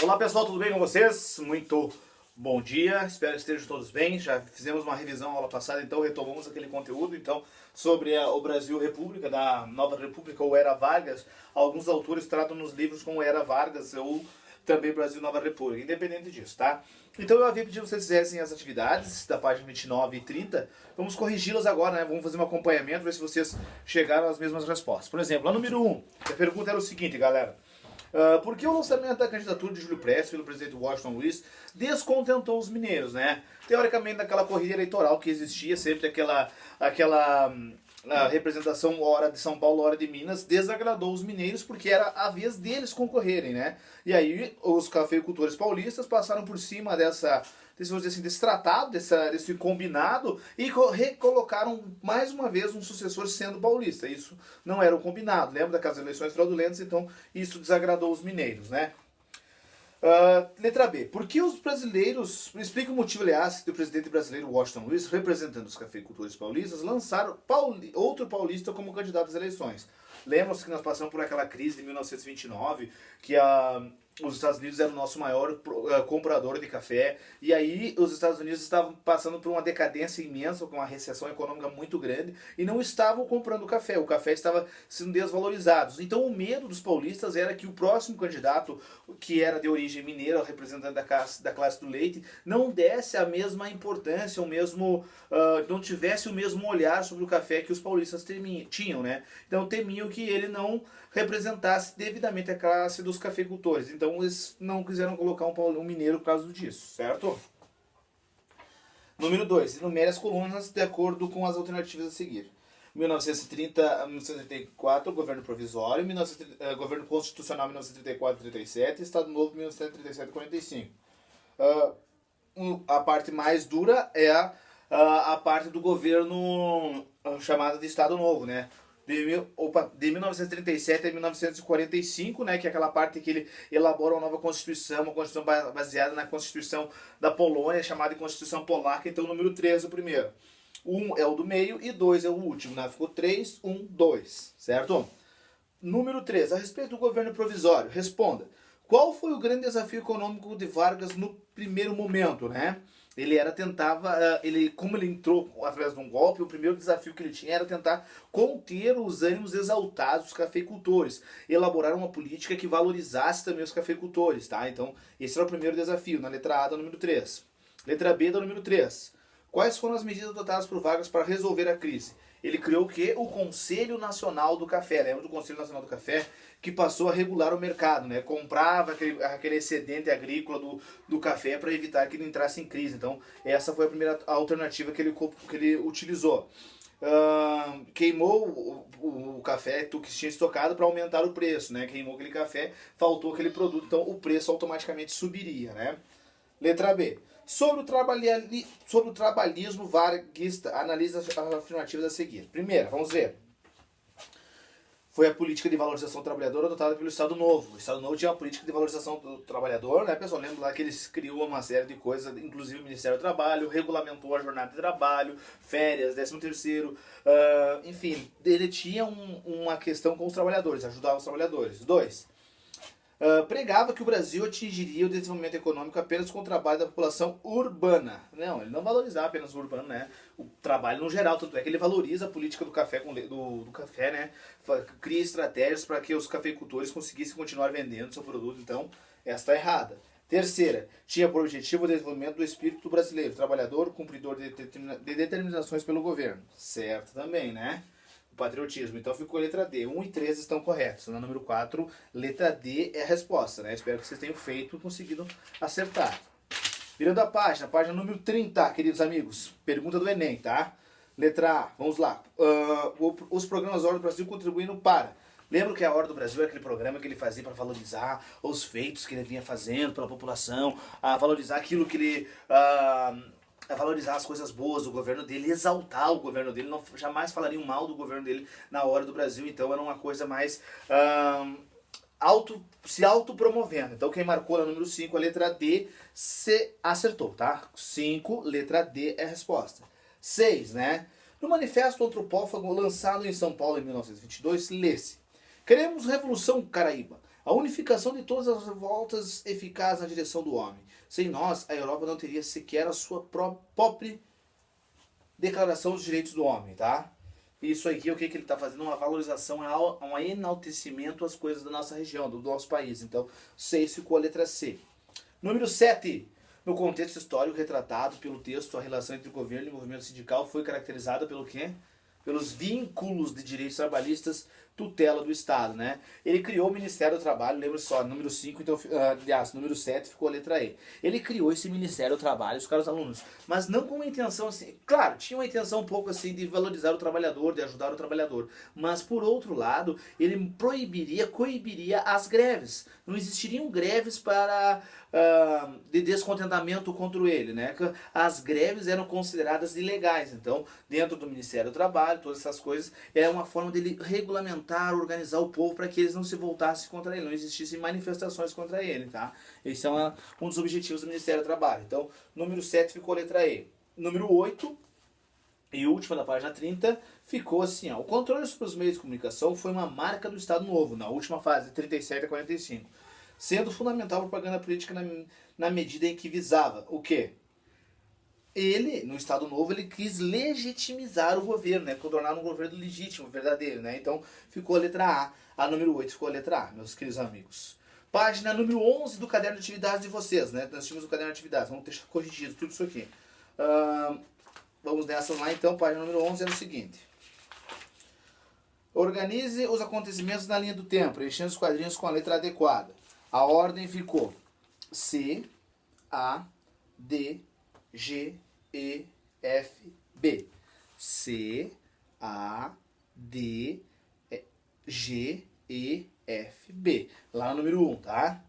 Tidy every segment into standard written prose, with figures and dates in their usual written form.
Olá pessoal, tudo bem com vocês? Muito bom dia, espero que estejam todos bem. Já fizemos uma revisão na aula passada, então retomamos aquele conteúdo sobre o Brasil República, da Nova República ou Era Vargas. Alguns autores tratam nos livros como Era Vargas ou também Brasil Nova República, independente disso, tá? Então eu havia pedido que vocês fizessem as atividades da página 29 e 30. Vamos corrigi-las agora, né? Vamos fazer um acompanhamento, ver se vocês chegaram às mesmas respostas. Por exemplo, lá número 1, a pergunta era o seguinte, galera. Por que o lançamento da candidatura de Júlio Prestes pelo presidente Washington Luiz descontentou os mineiros, né? Teoricamente, naquela corrida eleitoral que existia, sempre aquela representação hora de São Paulo, hora de Minas, desagradou os mineiros porque era a vez deles concorrerem, né? E aí os cafeicultores paulistas passaram por cima desse tratado, desse combinado, e recolocaram mais uma vez um sucessor sendo paulista. Isso não era o combinado, lembra daquelas eleições fraudulentas, então isso desagradou os mineiros, né? Letra B. Por que os brasileiros... Explica o motivo, aliás, do presidente brasileiro Washington Luiz, representando os cafeicultores paulistas, lançaram outro paulista como candidato às eleições. Lembram-se que nós passamos por aquela crise de 1929, que os Estados Unidos eram o nosso maior comprador de café, e aí os Estados Unidos estavam passando por uma decadência imensa, com uma recessão econômica muito grande, e não estavam comprando café, o café estava sendo desvalorizado. Então o medo dos paulistas era que o próximo candidato, que era de origem mineira, representante da classe do leite, não desse a mesma importância, não tivesse o mesmo olhar sobre o café que os paulistas tinham, né? Então temiam que ele não representasse devidamente a classe dos cafeicultores. Então eles não quiseram colocar um mineiro por causa disso, certo? Número 2. Enumere as colunas de acordo com as alternativas a seguir. 1930 a 1934, governo provisório, governo constitucional 1934-37, Estado Novo 1937-45. A parte mais dura é a parte do governo chamada de Estado Novo, né? De 1937 a 1945, né, que é aquela parte que ele elabora uma nova Constituição, uma Constituição baseada na Constituição da Polônia, chamada de Constituição Polaca. Então o número 3 é o primeiro. 1 é o do meio e 2 é o último, né? Ficou 3, 1, 2, certo? Número 3, a respeito do governo provisório, responda. Qual foi o grande desafio econômico de Vargas no primeiro momento, né? Como ele entrou através de um golpe, o primeiro desafio que ele tinha era tentar conter os ânimos exaltados dos cafeicultores, elaborar uma política que valorizasse também os cafeicultores, tá? Então, esse era o primeiro desafio, na letra A do número 3. Letra B do número 3. Quais foram as medidas adotadas por Vargas para resolver a crise? Ele criou o quê? O Conselho Nacional do Café. Lembra do Conselho Nacional do Café? Que passou a regular o mercado, né? Comprava aquele excedente agrícola do café para evitar que ele entrasse em crise. Então, essa foi a primeira alternativa que ele utilizou. Queimou o café que tinha estocado para aumentar o preço, né? Queimou aquele café, faltou aquele produto, então o preço automaticamente subiria, né? Letra B. Sobre o trabalhismo varguista, analisa as afirmativas a seguir. Primeira, vamos ver. Foi a política de valorização do trabalhador adotada pelo Estado Novo. O Estado Novo tinha uma política de valorização do trabalhador, né, pessoal? Lembra lá que eles criou uma série de coisas, inclusive o Ministério do Trabalho, regulamentou a jornada de trabalho, férias, 13º, enfim, ele tinha uma questão com os trabalhadores, ajudava os trabalhadores. 2. Pregava que o Brasil atingiria o desenvolvimento econômico apenas com o trabalho da população urbana. Não, ele não valorizava apenas o urbano, né? O trabalho no geral, tanto é que ele valoriza a política do café, do café, né? Cria estratégias para que os cafeicultores conseguissem continuar vendendo seu produto. Então, essa está errada. Terceira, tinha por objetivo o desenvolvimento do espírito brasileiro, trabalhador, cumpridor de determinações pelo governo. Certo também, né? O patriotismo. Então ficou a letra D. 1 e 3 estão corretos. Na número 4, letra D é a resposta, né? Espero que vocês tenham feito e conseguido acertar. Virando a página número 30, queridos amigos. Pergunta do Enem, tá? Letra A, vamos lá. Os programas Hora do Brasil contribuindo para... Lembra que a Hora do Brasil era aquele programa que ele fazia para valorizar os feitos que ele vinha fazendo pela população, a valorizar aquilo que ele... a valorizar as coisas boas do governo dele, exaltar o governo dele, não jamais falariam mal do governo dele na Hora do Brasil, então era uma coisa mais se autopromovendo. Então quem marcou no número 5, a letra D, se acertou, tá? 5, letra D é a resposta. 6, né? No Manifesto Antropófago lançado em São Paulo em 1922, lê-se: Queremos Revolução Caraíba. A unificação de todas as revoltas eficaz na direção do homem. Sem nós, a Europa não teria sequer a sua própria Declaração dos Direitos do Homem, tá? Isso aqui, o que ele está fazendo? Uma valorização, um enaltecimento às coisas da nossa região, do nosso país. Então, 6 ficou a letra C. Número 7. No contexto histórico retratado pelo texto, a relação entre o governo e o movimento sindical foi caracterizada pelo quê? Pelos vínculos de direitos trabalhistas, tutela do Estado, né? Ele criou o Ministério do Trabalho, lembra só, número 5, então, aliás, número 7 ficou a letra E. Ele criou esse Ministério do Trabalho, os caros alunos, mas não com uma intenção assim, claro, tinha uma intenção um pouco assim de valorizar o trabalhador, de ajudar o trabalhador, mas por outro lado, ele coibiria as greves. Não existiriam greves para de descontentamento contra ele, né? As greves eram consideradas ilegais, então, dentro do Ministério do Trabalho, todas essas coisas, é uma forma dele regulamentar, organizar o povo para que eles não se voltassem contra ele, não existissem manifestações contra ele, tá? Esse é um dos objetivos do Ministério do Trabalho. Então, número 7 ficou a letra E. Número 8, e última da página 30, ficou assim, ó. O controle sobre os meios de comunicação foi uma marca do Estado Novo, na última fase, de 37 a 45. Sendo fundamental a propaganda política na medida em que visava o quê? Ele, no Estado Novo, ele quis legitimizar o governo, né? Tornar um governo legítimo, verdadeiro, né? Então, ficou a letra A. A número 8 ficou a letra A, meus queridos amigos. Página número 11 do caderno de atividades de vocês, né? Nós tínhamos o caderno de atividades, vamos deixar corrigido tudo isso aqui. Vamos nessa lá, então. Página número 11 é o seguinte. Organize os acontecimentos na linha do tempo, preenchendo os quadrinhos com a letra adequada. A ordem ficou C, A, D, G, E, F, B. C, A, D, G, E, F, B. Lá no número 1, tá?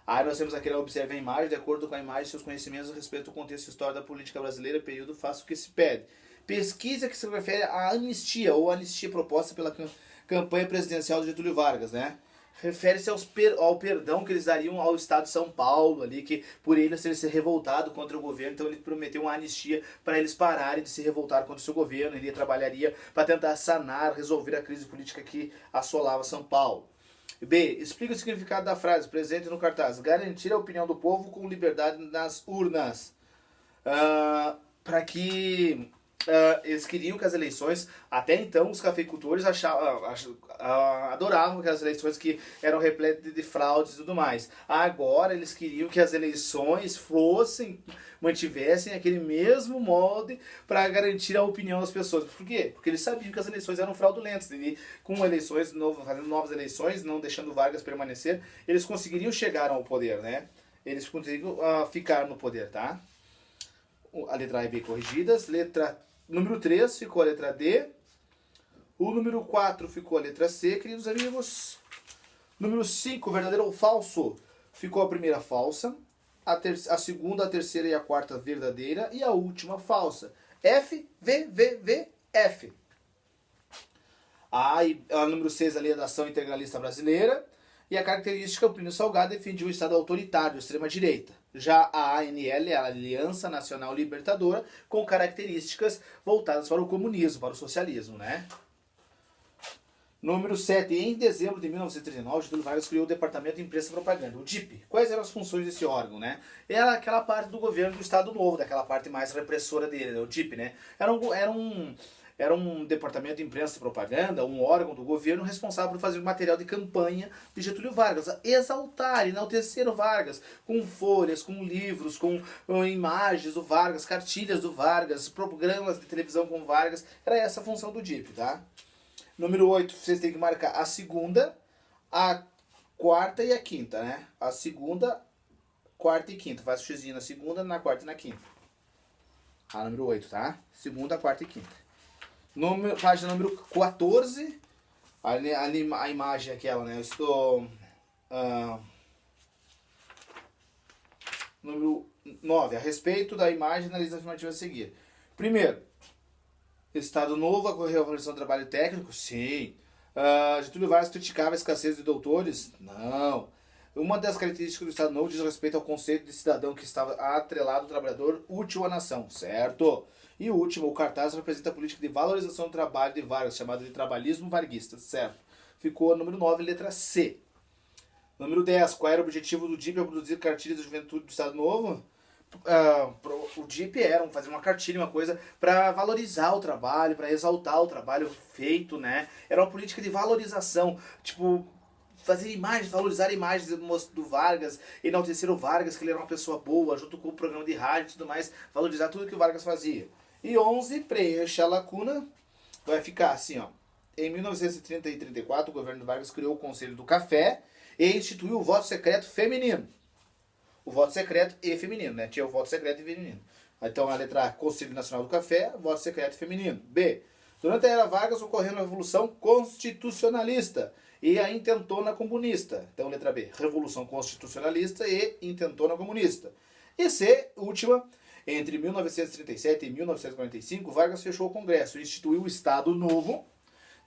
Aí nós temos aquele observe a imagem, de acordo com a imagem, seus conhecimentos a respeito do contexto histórico da política brasileira, período, faça o que se pede. Pesquisa que se refere à anistia, ou anistia proposta pela campanha presidencial de Getúlio Vargas, né? Refere-se ao perdão que eles dariam ao Estado de São Paulo, ali, que por ele ser revoltado contra o governo, então ele prometeu uma anistia para eles pararem de se revoltar contra o seu governo, ele trabalharia para tentar sanar, resolver a crise política que assolava São Paulo. B. Explica o significado da frase presente no cartaz. Garantir a opinião do povo com liberdade nas urnas. Para que eles queriam que as eleições, até então os cafeicultores adoravam aquelas eleições que eram repletas de fraudes e tudo mais. Agora eles queriam que as eleições mantivessem aquele mesmo molde para garantir a opinião das pessoas. Por quê? Porque eles sabiam que as eleições eram fraudulentas. E com eleições, fazendo novas eleições, não deixando Vargas permanecer, eles conseguiriam chegar ao poder, né? Eles conseguiriam ficar no poder, tá? A letra A e B corrigidas. Número 3 ficou a letra D. O número 4 ficou a letra C, queridos amigos. Número 5, verdadeiro ou falso, ficou a primeira falsa. A segunda, a terceira e a quarta verdadeira. E a última falsa. F, V, V, V, F. A número 6, a lei da ação integralista brasileira. E a característica, o Plínio Salgado defendia um Estado autoritário, extrema-direita. Já a ANL, a Aliança Nacional Libertadora, com características voltadas para o comunismo, para o socialismo, né? Número 7. Em dezembro de 1939, Getúlio Vargas criou o Departamento de Imprensa e Propaganda, o DIP. Quais eram as funções desse órgão, né? Era aquela parte do governo do Estado Novo, daquela parte mais repressora dele, o DIP, né? Era um departamento de imprensa e propaganda, um órgão do governo responsável por fazer o material de campanha de Getúlio Vargas, exaltar, enaltecer o Vargas, com folhas, com livros, com imagens do Vargas, cartilhas do Vargas, programas de televisão com Vargas. Era essa a função do DIP, tá? Número 8, vocês têm que marcar a segunda, a quarta e a quinta, né? A segunda, quarta e quinta. Faz o xizinho na segunda, na quarta e na quinta. A número 8, tá? Segunda, quarta e quinta. Página número 14. A imagem é aquela, né? Eu estou... número 9. A respeito da imagem, analisa a afirmativa a seguir. Primeiro, Estado Novo ocorreu a revolução do trabalho técnico? Sim. Getúlio Vargas criticava a escassez de doutores? Não. Uma das características do Estado Novo diz respeito ao conceito de cidadão que estava atrelado ao trabalhador útil à nação, certo? E o último, o cartaz representa a política de valorização do trabalho de Vargas, chamada de trabalhismo varguista, certo? Ficou a número 9, letra C. Número 10. Qual era o objetivo do DIP ao produzir cartilhas da juventude do Estado Novo? O DIP era fazer uma cartilha, uma coisa para valorizar o trabalho, para exaltar o trabalho feito, né? Era uma política de valorização, tipo, fazer imagens, valorizar imagens do Vargas, enaltecer o Vargas, que ele era uma pessoa boa, junto com o programa de rádio e tudo mais, valorizar tudo que o Vargas fazia. E 11, preencha a lacuna, vai ficar assim, ó. Em 1930 e 34, o governo do Vargas criou o Conselho do Café e instituiu o voto secreto feminino. O voto secreto e feminino, né? Tinha o voto secreto e feminino. Então a letra A, Conselho Nacional do Café, voto secreto e feminino. B, durante a era Vargas ocorreu uma revolução constitucionalista e a intentona comunista. Então letra B, Revolução Constitucionalista e intentona comunista. E C, última, entre 1937 e 1945, Vargas fechou o Congresso e instituiu o Estado Novo.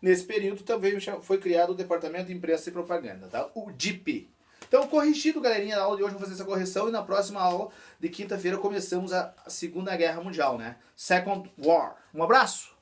Nesse período também foi criado o Departamento de Imprensa e Propaganda, tá? O DIP. Então, corrigido, galerinha, na aula de hoje vamos fazer essa correção e na próxima aula de quinta-feira começamos a Segunda Guerra Mundial, né? Second War. Um abraço!